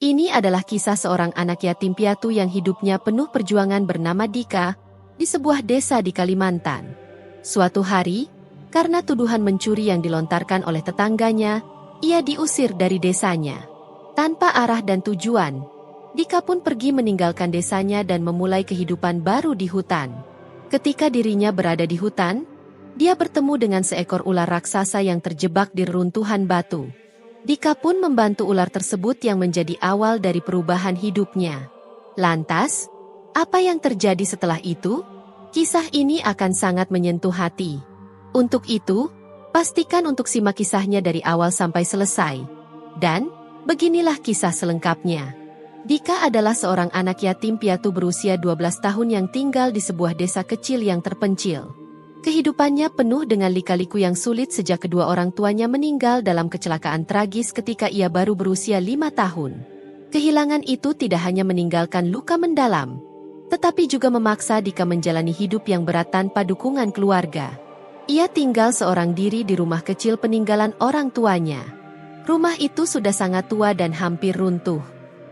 Ini adalah kisah seorang anak yatim piatu yang hidupnya penuh perjuangan bernama Dika, di sebuah desa di Kalimantan. Suatu hari, karena tuduhan mencuri yang dilontarkan oleh tetangganya, ia diusir dari desanya. Tanpa arah dan tujuan, Dika pun pergi meninggalkan desanya dan memulai kehidupan baru di hutan. Ketika dirinya berada di hutan, dia bertemu dengan seekor ular raksasa yang terjebak di reruntuhan batu. Dika pun membantu ular tersebut yang menjadi awal dari perubahan hidupnya. Lantas, apa yang terjadi setelah itu? Kisah ini akan sangat menyentuh hati. Untuk itu, pastikan untuk simak kisahnya dari awal sampai selesai. Dan, beginilah kisah selengkapnya. Dika adalah seorang anak yatim piatu berusia 12 tahun yang tinggal di sebuah desa kecil yang terpencil. Kehidupannya penuh dengan lika-liku yang sulit sejak kedua orang tuanya meninggal dalam kecelakaan tragis ketika ia baru berusia 5 tahun. Kehilangan itu tidak hanya meninggalkan luka mendalam, tetapi juga memaksa Dika menjalani hidup yang berat tanpa dukungan keluarga. Ia tinggal seorang diri di rumah kecil peninggalan orang tuanya. Rumah itu sudah sangat tua dan hampir runtuh.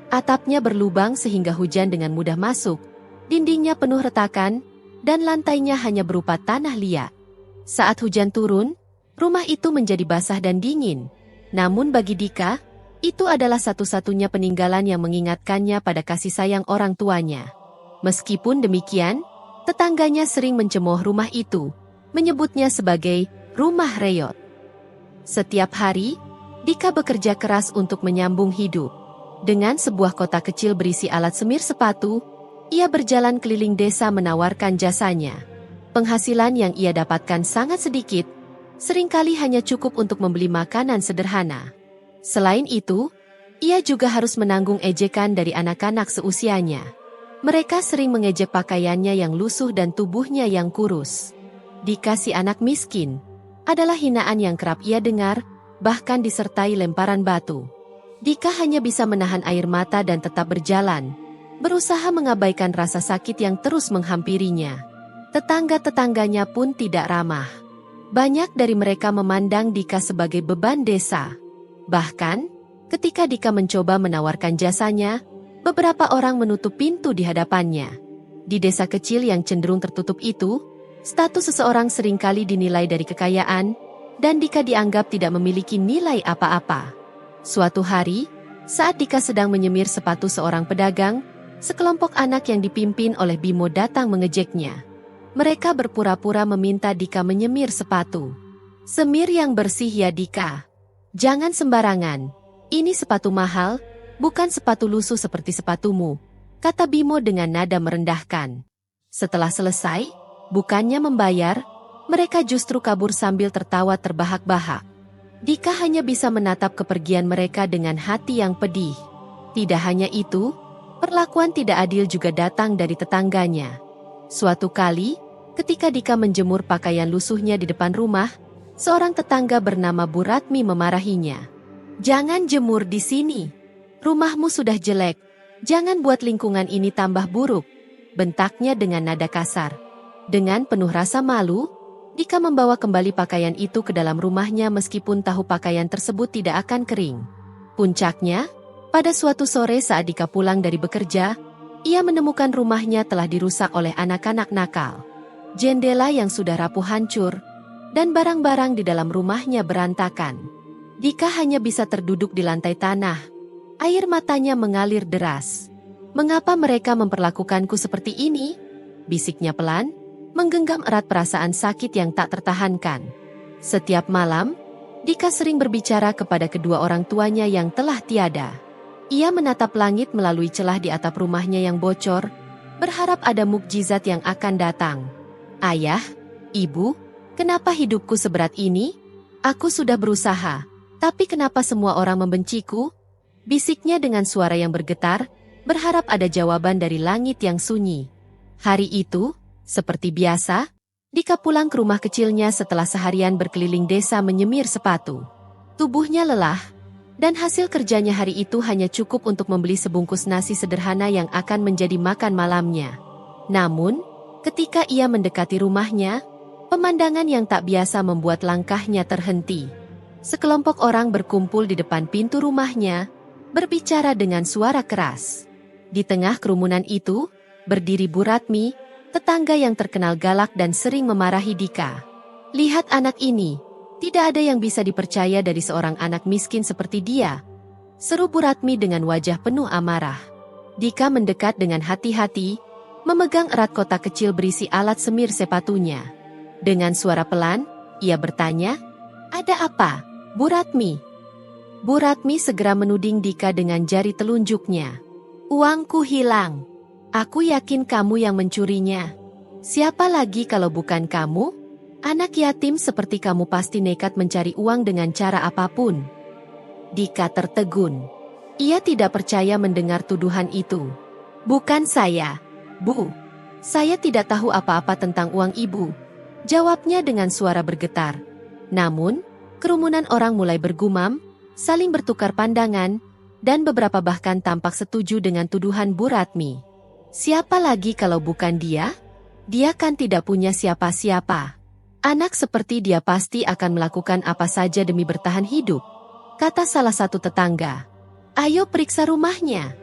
Atapnya berlubang sehingga hujan dengan mudah masuk, dindingnya penuh retakan, dan lantainya hanya berupa tanah liat. Saat hujan turun, rumah itu menjadi basah dan dingin. Namun bagi Dika, itu adalah satu-satunya peninggalan yang mengingatkannya pada kasih sayang orang tuanya. Meskipun demikian, tetangganya sering mencemooh rumah itu, menyebutnya sebagai rumah reyot. Setiap hari, Dika bekerja keras untuk menyambung hidup. Dengan sebuah kotak kecil berisi alat semir sepatu, ia berjalan keliling desa menawarkan jasanya. Penghasilan yang ia dapatkan sangat sedikit, seringkali hanya cukup untuk membeli makanan sederhana. Selain itu, ia juga harus menanggung ejekan dari anak-anak seusianya. Mereka sering mengejek pakaiannya yang lusuh dan tubuhnya yang kurus. Dika si anak miskin adalah hinaan yang kerap ia dengar, bahkan disertai lemparan batu. Dika hanya bisa menahan air mata dan tetap berjalan, berusaha mengabaikan rasa sakit yang terus menghampirinya. Tetangga-tetangganya pun tidak ramah. Banyak dari mereka memandang Dika sebagai beban desa. Bahkan, ketika Dika mencoba menawarkan jasanya, beberapa orang menutup pintu di hadapannya. Di desa kecil yang cenderung tertutup itu, status seseorang seringkali dinilai dari kekayaan, dan Dika dianggap tidak memiliki nilai apa-apa. Suatu hari, saat Dika sedang menyemir sepatu seorang pedagang, sekelompok anak yang dipimpin oleh Bimo datang mengejeknya. Mereka berpura-pura meminta Dika menyemir sepatu. "Semir yang bersih ya Dika. Jangan sembarangan. Ini sepatu mahal, bukan sepatu lusuh seperti sepatumu," kata Bimo dengan nada merendahkan. Setelah selesai, bukannya membayar, mereka justru kabur sambil tertawa terbahak-bahak. Dika hanya bisa menatap kepergian mereka dengan hati yang pedih. Tidak hanya itu, perlakuan tidak adil juga datang dari tetangganya. Suatu kali, ketika Dika menjemur pakaian lusuhnya di depan rumah, seorang tetangga bernama Bu Ratmi memarahinya. "Jangan jemur di sini. Rumahmu sudah jelek. Jangan buat lingkungan ini tambah buruk," bentaknya dengan nada kasar. Dengan penuh rasa malu, Dika membawa kembali pakaian itu ke dalam rumahnya meskipun tahu pakaian tersebut tidak akan kering. Puncaknya, pada suatu sore saat Dika pulang dari bekerja, ia menemukan rumahnya telah dirusak oleh anak-anak nakal. Jendela yang sudah rapuh hancur, dan barang-barang di dalam rumahnya berantakan. Dika hanya bisa terduduk di lantai tanah. Air matanya mengalir deras. "Mengapa mereka memperlakukanku seperti ini?" bisiknya pelan, menggenggam erat perasaan sakit yang tak tertahankan. Setiap malam, Dika sering berbicara kepada kedua orang tuanya yang telah tiada. Ia menatap langit melalui celah di atap rumahnya yang bocor, berharap ada mukjizat yang akan datang. "Ayah, Ibu, kenapa hidupku seberat ini? Aku sudah berusaha, tapi kenapa semua orang membenciku?" bisiknya dengan suara yang bergetar, berharap ada jawaban dari langit yang sunyi. Hari itu, seperti biasa, Dika pulang ke rumah kecilnya setelah seharian berkeliling desa menyemir sepatu. Tubuhnya lelah, dan hasil kerjanya hari itu hanya cukup untuk membeli sebungkus nasi sederhana yang akan menjadi makan malamnya. Namun, ketika ia mendekati rumahnya, pemandangan yang tak biasa membuat langkahnya terhenti. Sekelompok orang berkumpul di depan pintu rumahnya, berbicara dengan suara keras. Di tengah kerumunan itu, berdiri Bu Ratmi, tetangga yang terkenal galak dan sering memarahi Dika. "Lihat anak ini, tidak ada yang bisa dipercaya dari seorang anak miskin seperti dia," seru Bu Ratmi dengan wajah penuh amarah. Dika mendekat dengan hati-hati, memegang erat kotak kecil berisi alat semir sepatunya. Dengan suara pelan, ia bertanya, "Ada apa, Bu Ratmi?" Bu Ratmi segera menuding Dika dengan jari telunjuknya. "Uangku hilang. Aku yakin kamu yang mencurinya. Siapa lagi kalau bukan kamu? Anak yatim seperti kamu pasti nekat mencari uang dengan cara apapun." Dika tertegun. Ia tidak percaya mendengar tuduhan itu. "Bukan saya, Bu. Saya tidak tahu apa-apa tentang uang ibu," jawabnya dengan suara bergetar. Namun, kerumunan orang mulai bergumam, saling bertukar pandangan, dan beberapa bahkan tampak setuju dengan tuduhan Bu Ratmi. "Siapa lagi kalau bukan dia? Dia kan tidak punya siapa-siapa. Anak seperti dia pasti akan melakukan apa saja demi bertahan hidup," kata salah satu tetangga. "Ayo periksa rumahnya,"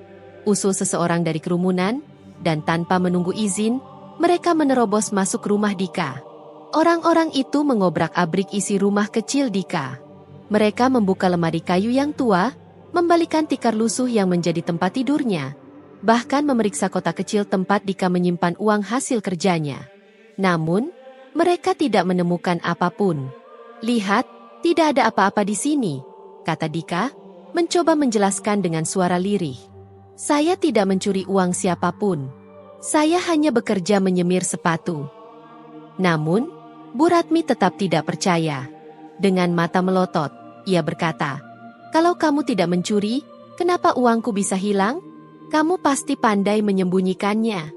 usul seseorang dari kerumunan, dan tanpa menunggu izin, mereka menerobos masuk rumah Dika. Orang-orang itu mengobrak-abrik isi rumah kecil Dika. Mereka membuka lemari kayu yang tua, membalikan tikar lusuh yang menjadi tempat tidurnya, bahkan memeriksa kotak kecil tempat Dika menyimpan uang hasil kerjanya. Namun, mereka tidak menemukan apapun. "Lihat, tidak ada apa-apa di sini," kata Dika, mencoba menjelaskan dengan suara lirih. "Saya tidak mencuri uang siapapun. Saya hanya bekerja menyemir sepatu." Namun, Bu Ratmi tetap tidak percaya. Dengan mata melotot, ia berkata, "Kalau kamu tidak mencuri, kenapa uangku bisa hilang? Kamu pasti pandai menyembunyikannya."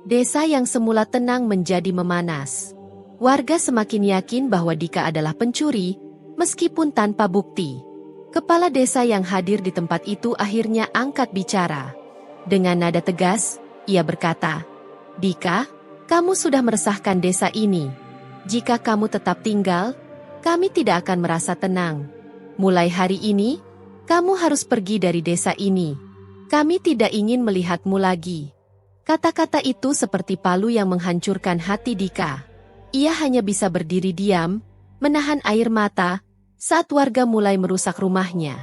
Desa yang semula tenang menjadi memanas. Warga semakin yakin bahwa Dika adalah pencuri, meskipun tanpa bukti. Kepala desa yang hadir di tempat itu akhirnya angkat bicara. Dengan nada tegas, ia berkata, "Dika, kamu sudah meresahkan desa ini. Jika kamu tetap tinggal, kami tidak akan merasa tenang. Mulai hari ini, kamu harus pergi dari desa ini. Kami tidak ingin melihatmu lagi." Kata-kata itu seperti palu yang menghancurkan hati Dika. Ia hanya bisa berdiri diam, menahan air mata, saat warga mulai merusak rumahnya.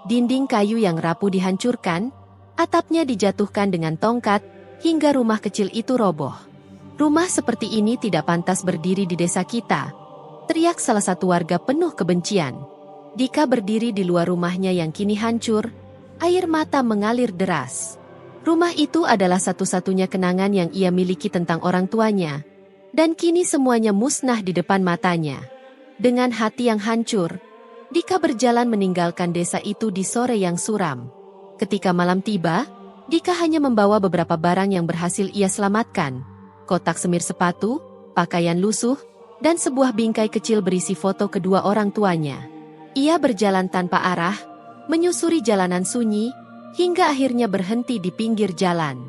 Dinding kayu yang rapuh dihancurkan, atapnya dijatuhkan dengan tongkat, hingga rumah kecil itu roboh. "Rumah seperti ini tidak pantas berdiri di desa kita," teriak salah satu warga penuh kebencian. Dika berdiri di luar rumahnya yang kini hancur, air mata mengalir deras. Rumah itu adalah satu-satunya kenangan yang ia miliki tentang orang tuanya, dan kini semuanya musnah di depan matanya. Dengan hati yang hancur, Dika berjalan meninggalkan desa itu di sore yang suram. Ketika malam tiba, Dika hanya membawa beberapa barang yang berhasil ia selamatkan. Kotak semir sepatu, pakaian lusuh, dan sebuah bingkai kecil berisi foto kedua orang tuanya. Ia berjalan tanpa arah, menyusuri jalanan sunyi, hingga akhirnya berhenti di pinggir jalan.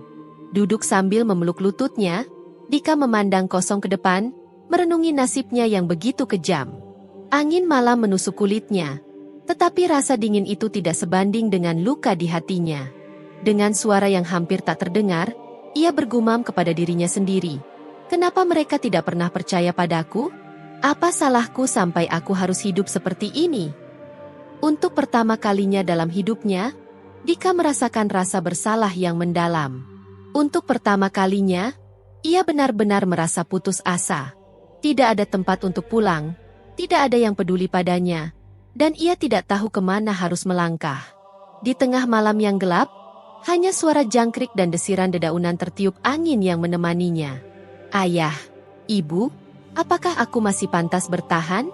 Duduk sambil memeluk lututnya, Dika memandang kosong ke depan, merenungi nasibnya yang begitu kejam. Angin malam menusuk kulitnya, tetapi rasa dingin itu tidak sebanding dengan luka di hatinya. Dengan suara yang hampir tak terdengar, ia bergumam kepada dirinya sendiri. "Kenapa mereka tidak pernah percaya padaku? Apa salahku sampai aku harus hidup seperti ini?" Untuk pertama kalinya dalam hidupnya, Dika merasakan rasa bersalah yang mendalam. Untuk pertama kalinya, ia benar-benar merasa putus asa. Tidak ada tempat untuk pulang, tidak ada yang peduli padanya, dan ia tidak tahu kemana harus melangkah. Di tengah malam yang gelap, hanya suara jangkrik dan desiran dedaunan tertiup angin yang menemaninya. "Ayah, Ibu, apakah aku masih pantas bertahan?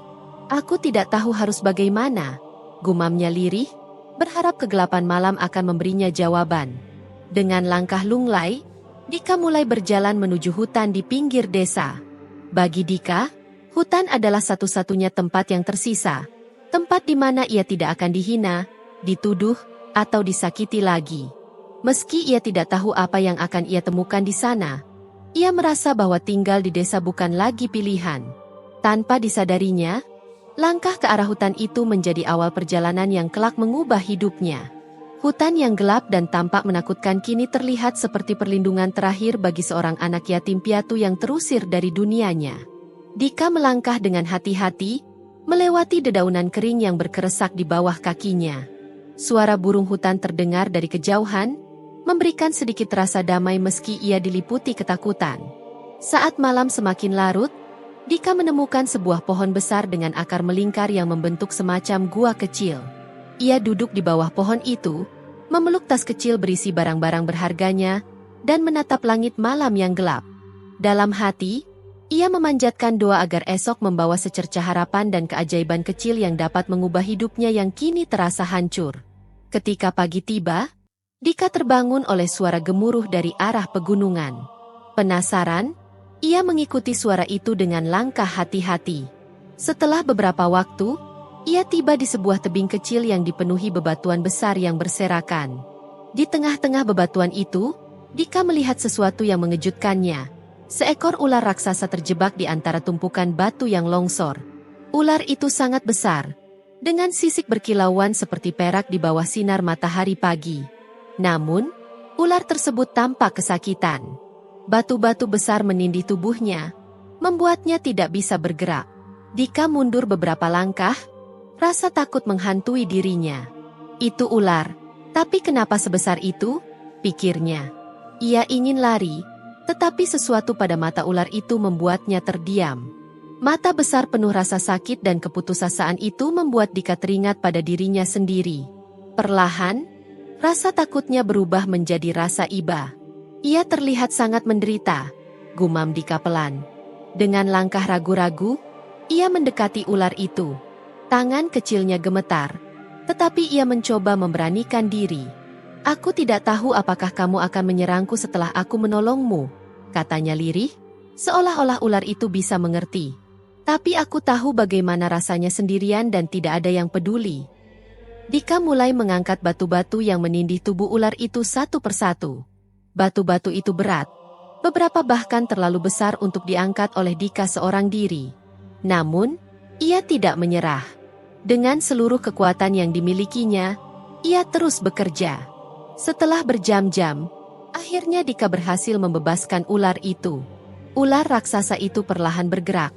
Aku tidak tahu harus bagaimana," gumamnya lirih, berharap kegelapan malam akan memberinya jawaban. Dengan langkah lunglai, Dika mulai berjalan menuju hutan di pinggir desa. Bagi Dika, hutan adalah satu-satunya tempat yang tersisa, tempat di mana ia tidak akan dihina, dituduh, atau disakiti lagi. Meski ia tidak tahu apa yang akan ia temukan di sana, ia merasa bahwa tinggal di desa bukan lagi pilihan. Tanpa disadarinya, langkah ke arah hutan itu menjadi awal perjalanan yang kelak mengubah hidupnya. Hutan yang gelap dan tampak menakutkan kini terlihat seperti perlindungan terakhir bagi seorang anak yatim piatu yang terusir dari dunianya. Dika melangkah dengan hati-hati, melewati dedaunan kering yang berkeresak di bawah kakinya. Suara burung hutan terdengar dari kejauhan, memberikan sedikit rasa damai meski ia diliputi ketakutan. Saat malam semakin larut, Dika menemukan sebuah pohon besar dengan akar melingkar yang membentuk semacam gua kecil. Ia duduk di bawah pohon itu, memeluk tas kecil berisi barang-barang berharganya, dan menatap langit malam yang gelap. Dalam hati, ia memanjatkan doa agar esok membawa secercah harapan dan keajaiban kecil yang dapat mengubah hidupnya yang kini terasa hancur. Ketika pagi tiba, Dika terbangun oleh suara gemuruh dari arah pegunungan. Penasaran, ia mengikuti suara itu dengan langkah hati-hati. Setelah beberapa waktu, ia tiba di sebuah tebing kecil yang dipenuhi bebatuan besar yang berserakan. Di tengah-tengah bebatuan itu, Dika melihat sesuatu yang mengejutkannya. Seekor ular raksasa terjebak di antara tumpukan batu yang longsor. Ular itu sangat besar, dengan sisik berkilauan seperti perak di bawah sinar matahari pagi. Namun, ular tersebut tampak kesakitan. Batu-batu besar menindih tubuhnya, membuatnya tidak bisa bergerak. Dika mundur beberapa langkah, rasa takut menghantui dirinya. Itu ular, tapi kenapa sebesar itu? Pikirnya. Ia ingin lari, tetapi sesuatu pada mata ular itu membuatnya terdiam. Mata besar penuh rasa sakit dan keputusasaan itu membuat Dika teringat pada dirinya sendiri. Perlahan, rasa takutnya berubah menjadi rasa iba. Ia terlihat sangat menderita, gumam Dika pelan. Dengan langkah ragu-ragu, ia mendekati ular itu. Tangan kecilnya gemetar, tetapi ia mencoba memberanikan diri. "Aku tidak tahu apakah kamu akan menyerangku setelah aku menolongmu," katanya lirih, seolah-olah ular itu bisa mengerti. "Tapi aku tahu bagaimana rasanya sendirian dan tidak ada yang peduli." Dika mulai mengangkat batu-batu yang menindih tubuh ular itu satu persatu. Batu-batu itu berat, beberapa bahkan terlalu besar untuk diangkat oleh Dika seorang diri. Namun, ia tidak menyerah. Dengan seluruh kekuatan yang dimilikinya, ia terus bekerja. Setelah berjam-jam, akhirnya Dika berhasil membebaskan ular itu. Ular raksasa itu perlahan bergerak,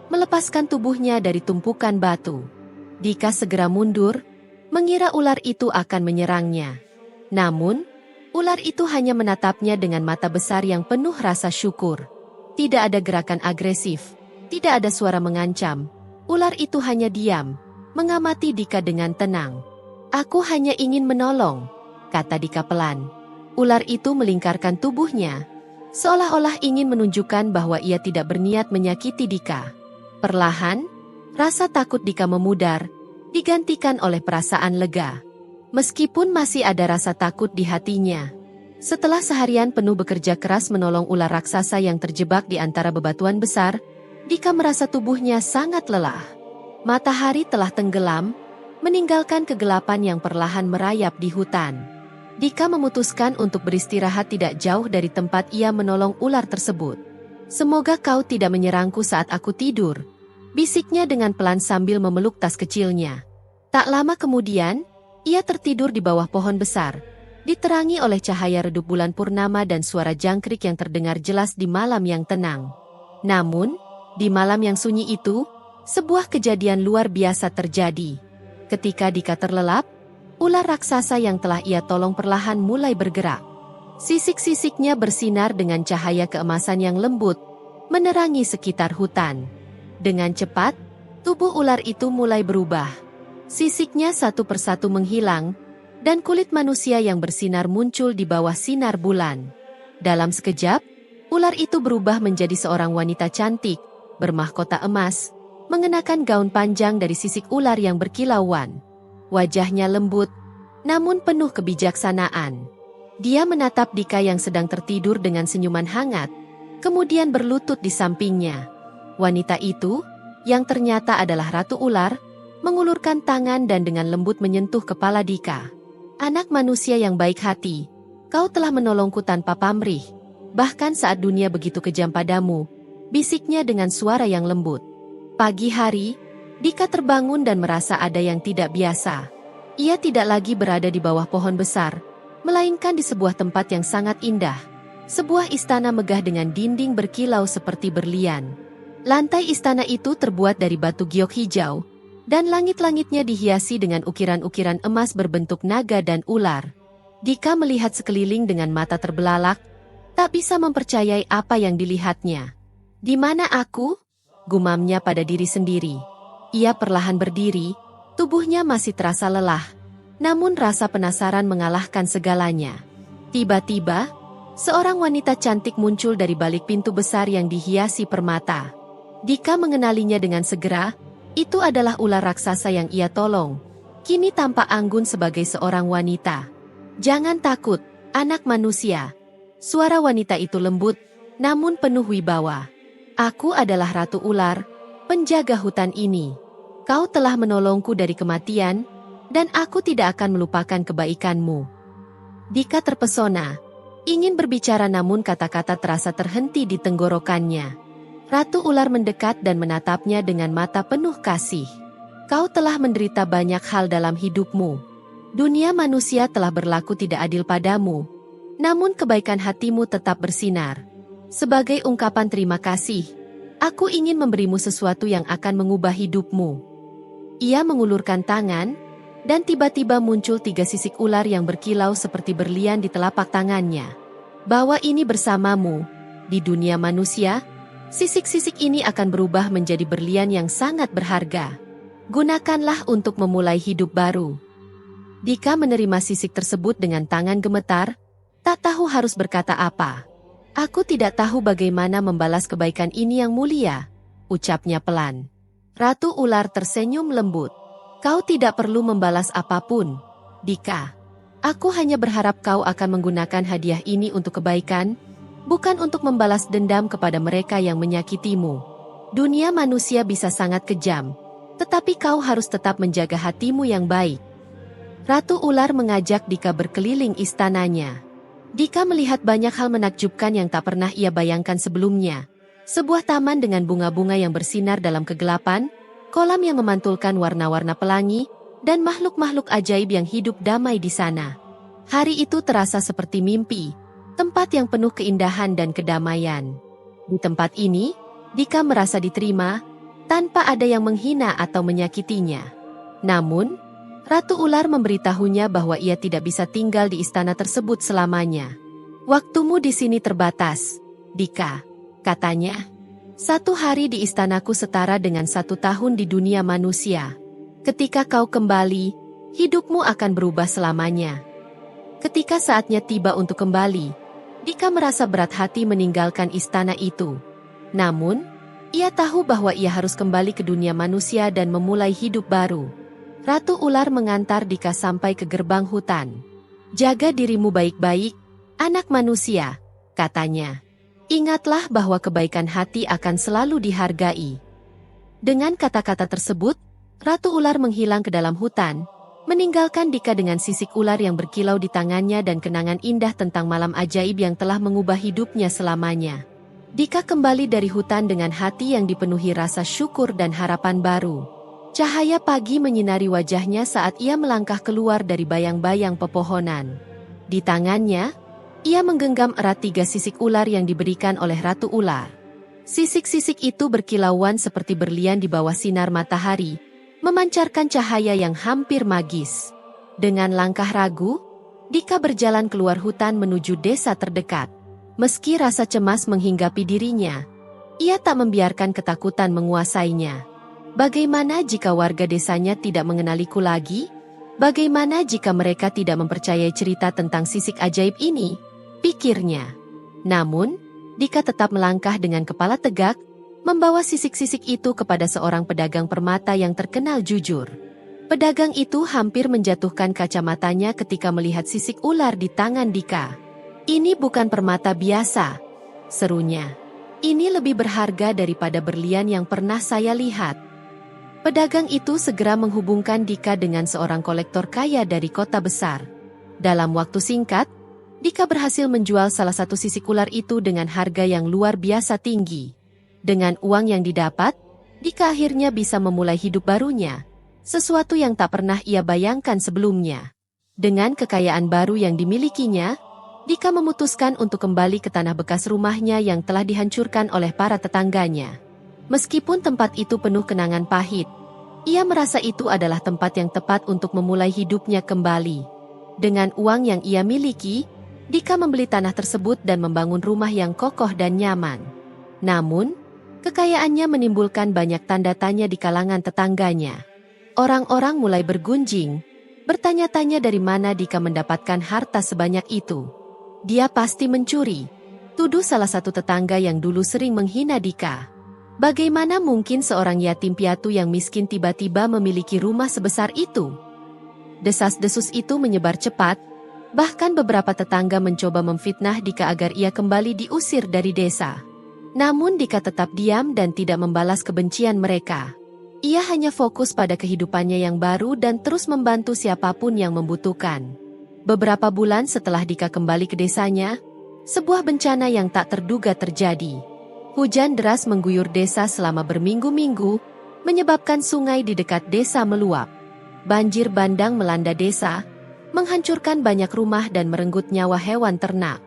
melepaskan tubuhnya dari tumpukan batu. Dika segera mundur, mengira ular itu akan menyerangnya. Namun, ular itu hanya menatapnya dengan mata besar yang penuh rasa syukur. Tidak ada gerakan agresif, tidak ada suara mengancam. Ular itu hanya diam, mengamati Dika dengan tenang. "Aku hanya ingin menolong," kata Dika pelan. Ular itu melingkarkan tubuhnya, seolah-olah ingin menunjukkan bahwa ia tidak berniat menyakiti Dika. Perlahan, rasa takut Dika memudar, digantikan oleh perasaan lega. Meskipun masih ada rasa takut di hatinya. Setelah seharian penuh bekerja keras menolong ular raksasa yang terjebak di antara bebatuan besar, Dika merasa tubuhnya sangat lelah. Matahari telah tenggelam, meninggalkan kegelapan yang perlahan merayap di hutan. Dika memutuskan untuk beristirahat tidak jauh dari tempat ia menolong ular tersebut. "Semoga kau tidak menyerangku saat aku tidur," bisiknya dengan pelan sambil memeluk tas kecilnya. Tak lama kemudian, ia tertidur di bawah pohon besar, diterangi oleh cahaya redup bulan purnama dan suara jangkrik yang terdengar jelas di malam yang tenang. Namun, di malam yang sunyi itu, sebuah kejadian luar biasa terjadi. Ketika Dika terlelap, ular raksasa yang telah ia tolong perlahan mulai bergerak. Sisik-sisiknya bersinar dengan cahaya keemasan yang lembut, menerangi sekitar hutan. Dengan cepat, tubuh ular itu mulai berubah. Sisiknya satu persatu menghilang, dan kulit manusia yang bersinar muncul di bawah sinar bulan. Dalam sekejap, ular itu berubah menjadi seorang wanita cantik, bermahkota emas, mengenakan gaun panjang dari sisik ular yang berkilauan. Wajahnya lembut, namun penuh kebijaksanaan. Dia menatap Dika yang sedang tertidur dengan senyuman hangat, kemudian berlutut di sampingnya. Wanita itu, yang ternyata adalah Ratu Ular, mengulurkan tangan dan dengan lembut menyentuh kepala Dika. "Anak manusia yang baik hati, kau telah menolongku tanpa pamrih, bahkan saat dunia begitu kejam padamu," bisiknya dengan suara yang lembut. Pagi hari, Dika terbangun dan merasa ada yang tidak biasa. Ia tidak lagi berada di bawah pohon besar, melainkan di sebuah tempat yang sangat indah. Sebuah istana megah dengan dinding berkilau seperti berlian. Lantai istana itu terbuat dari batu giok hijau, dan langit-langitnya dihiasi dengan ukiran-ukiran emas berbentuk naga dan ular. Dika melihat sekeliling dengan mata terbelalak, tak bisa mempercayai apa yang dilihatnya. "Di mana aku?" gumamnya pada diri sendiri. Ia perlahan berdiri, tubuhnya masih terasa lelah, namun rasa penasaran mengalahkan segalanya. Tiba-tiba, seorang wanita cantik muncul dari balik pintu besar yang dihiasi permata. Dika mengenalinya dengan segera. Itu adalah ular raksasa yang ia tolong. Kini tampak anggun sebagai seorang wanita. "Jangan takut, anak manusia." Suara wanita itu lembut, namun penuh wibawa. "Aku adalah Ratu Ular, penjaga hutan ini. Kau telah menolongku dari kematian, dan aku tidak akan melupakan kebaikanmu." Dika terpesona, ingin berbicara namun kata-kata terasa terhenti di tenggorokannya. Ratu Ular mendekat dan menatapnya dengan mata penuh kasih. "Kau telah menderita banyak hal dalam hidupmu. Dunia manusia telah berlaku tidak adil padamu, namun kebaikan hatimu tetap bersinar. Sebagai ungkapan terima kasih, aku ingin memberimu sesuatu yang akan mengubah hidupmu." Ia mengulurkan tangan, dan tiba-tiba muncul 3 sisik ular yang berkilau seperti berlian di telapak tangannya. "Bawa ini bersamamu. Di dunia manusia, sisik-sisik ini akan berubah menjadi berlian yang sangat berharga. Gunakanlah untuk memulai hidup baru." Dika menerima sisik tersebut dengan tangan gemetar, tak tahu harus berkata apa. "Aku tidak tahu bagaimana membalas kebaikan ini yang mulia," ucapnya pelan. Ratu Ular tersenyum lembut. "Kau tidak perlu membalas apapun, Dika. Aku hanya berharap kau akan menggunakan hadiah ini untuk kebaikan, bukan untuk membalas dendam kepada mereka yang menyakitimu. Dunia manusia bisa sangat kejam, tetapi kau harus tetap menjaga hatimu yang baik." Ratu Ular mengajak Dika berkeliling istananya. Dika melihat banyak hal menakjubkan yang tak pernah ia bayangkan sebelumnya. Sebuah taman dengan bunga-bunga yang bersinar dalam kegelapan, kolam yang memantulkan warna-warna pelangi, dan makhluk-makhluk ajaib yang hidup damai di sana. Hari itu terasa seperti mimpi, tempat yang penuh keindahan dan kedamaian. Di tempat ini, Dika merasa diterima, tanpa ada yang menghina atau menyakitinya. Namun, Ratu Ular memberitahunya bahwa ia tidak bisa tinggal di istana tersebut selamanya. "Waktumu di sini terbatas, Dika," katanya. "1 hari di istanaku setara dengan 1 tahun di dunia manusia. Ketika kau kembali, hidupmu akan berubah selamanya." Ketika saatnya tiba untuk kembali, Dika merasa berat hati meninggalkan istana itu. Namun, ia tahu bahwa ia harus kembali ke dunia manusia dan memulai hidup baru. Ratu Ular mengantar Dika sampai ke gerbang hutan. "Jaga dirimu baik-baik, anak manusia," katanya. "Ingatlah bahwa kebaikan hati akan selalu dihargai." Dengan kata-kata tersebut, Ratu Ular menghilang ke dalam hutan, meninggalkan Dika dengan sisik ular yang berkilau di tangannya dan kenangan indah tentang malam ajaib yang telah mengubah hidupnya selamanya. Dika kembali dari hutan dengan hati yang dipenuhi rasa syukur dan harapan baru. Cahaya pagi menyinari wajahnya saat ia melangkah keluar dari bayang-bayang pepohonan. Di tangannya, ia menggenggam erat 3 sisik ular yang diberikan oleh Ratu Ular. Sisik-sisik itu berkilauan seperti berlian di bawah sinar matahari, memancarkan cahaya yang hampir magis. Dengan langkah ragu, Dika berjalan keluar hutan menuju desa terdekat. Meski rasa cemas menghinggapi dirinya, ia tak membiarkan ketakutan menguasainya. Bagaimana jika warga desanya tidak mengenaliku lagi? Bagaimana jika mereka tidak mempercayai cerita tentang sisik ajaib ini? Pikirnya. Namun, Dika tetap melangkah dengan kepala tegak, membawa sisik-sisik itu kepada seorang pedagang permata yang terkenal jujur. Pedagang itu hampir menjatuhkan kacamatanya ketika melihat sisik ular di tangan Dika. "Ini bukan permata biasa," serunya. "Ini lebih berharga daripada berlian yang pernah saya lihat." Pedagang itu segera menghubungkan Dika dengan seorang kolektor kaya dari kota besar. Dalam waktu singkat, Dika berhasil menjual salah satu sisik ular itu dengan harga yang luar biasa tinggi. Dengan uang yang didapat, Dika akhirnya bisa memulai hidup barunya. sesuatu yang tak pernah ia bayangkan sebelumnya. Dengan kekayaan baru yang dimilikinya, Dika memutuskan untuk kembali ke tanah bekas rumahnya yang telah dihancurkan oleh para tetangganya. Meskipun tempat itu penuh kenangan pahit, ia merasa itu adalah tempat yang tepat untuk memulai hidupnya kembali. Dengan uang yang ia miliki, Dika membeli tanah tersebut dan membangun rumah yang kokoh dan nyaman. Namun, kekayaannya menimbulkan banyak tanda tanya di kalangan tetangganya. Orang-orang mulai bergunjing, bertanya-tanya dari mana Dika mendapatkan harta sebanyak itu. Dia pasti mencuri, tuduh salah satu tetangga yang dulu sering menghina Dika. Bagaimana mungkin seorang yatim piatu yang miskin tiba-tiba memiliki rumah sebesar itu? Desas-desus itu menyebar cepat, bahkan beberapa tetangga mencoba memfitnah Dika agar ia kembali diusir dari desa. Namun Dika tetap diam dan tidak membalas kebencian mereka. Ia hanya fokus pada kehidupannya yang baru dan terus membantu siapapun yang membutuhkan. Beberapa bulan setelah Dika kembali ke desanya, sebuah bencana yang tak terduga terjadi. Hujan deras mengguyur desa selama berminggu-minggu, menyebabkan sungai di dekat desa meluap. Banjir bandang melanda desa, menghancurkan banyak rumah dan merenggut nyawa hewan ternak.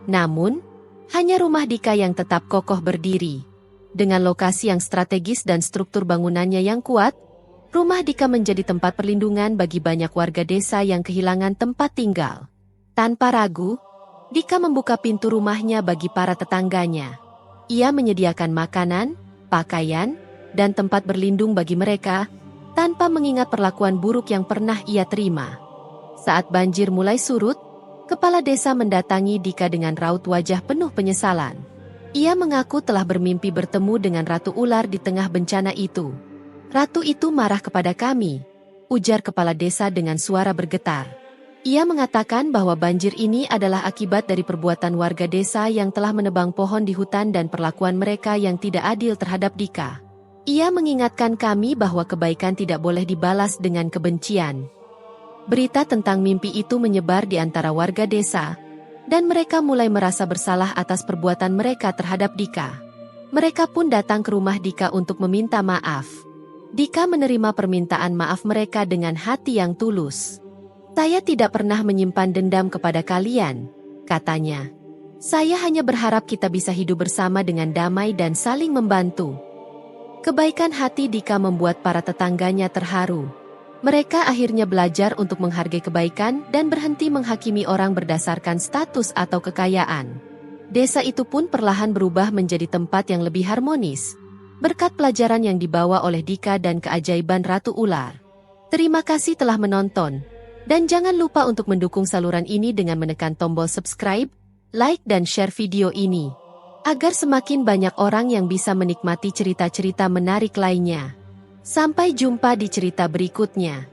Namun, hanya rumah Dika yang tetap kokoh berdiri. Dengan lokasi yang strategis dan struktur bangunannya yang kuat, rumah Dika menjadi tempat perlindungan bagi banyak warga desa yang kehilangan tempat tinggal. Tanpa ragu, Dika membuka pintu rumahnya bagi para tetangganya. Ia menyediakan makanan, pakaian, dan tempat berlindung bagi mereka, tanpa mengingat perlakuan buruk yang pernah ia terima. Saat banjir mulai surut, kepala desa mendatangi Dika dengan raut wajah penuh penyesalan. Ia mengaku telah bermimpi bertemu dengan Ratu Ular di tengah bencana itu. "Ratu itu marah kepada kami," ujar kepala desa dengan suara bergetar. Ia mengatakan bahwa banjir ini adalah akibat dari perbuatan warga desa yang telah menebang pohon di hutan dan perlakuan mereka yang tidak adil terhadap Dika. Ia mengingatkan kami bahwa kebaikan tidak boleh dibalas dengan kebencian. Berita tentang mimpi itu menyebar di antara warga desa, dan mereka mulai merasa bersalah atas perbuatan mereka terhadap Dika. Mereka pun datang ke rumah Dika untuk meminta maaf. Dika menerima permintaan maaf mereka dengan hati yang tulus. "Saya tidak pernah menyimpan dendam kepada kalian," katanya. "Saya hanya berharap kita bisa hidup bersama dengan damai dan saling membantu." Kebaikan hati Dika membuat para tetangganya terharu. Mereka akhirnya belajar untuk menghargai kebaikan dan berhenti menghakimi orang berdasarkan status atau kekayaan. Desa itu pun perlahan berubah menjadi tempat yang lebih harmonis, berkat pelajaran yang dibawa oleh Dika dan keajaiban Ratu Ular. Terima kasih telah menonton, dan jangan lupa untuk mendukung saluran ini dengan menekan tombol subscribe, like dan share video ini, agar semakin banyak orang yang bisa menikmati cerita-cerita menarik lainnya. Sampai jumpa di cerita berikutnya.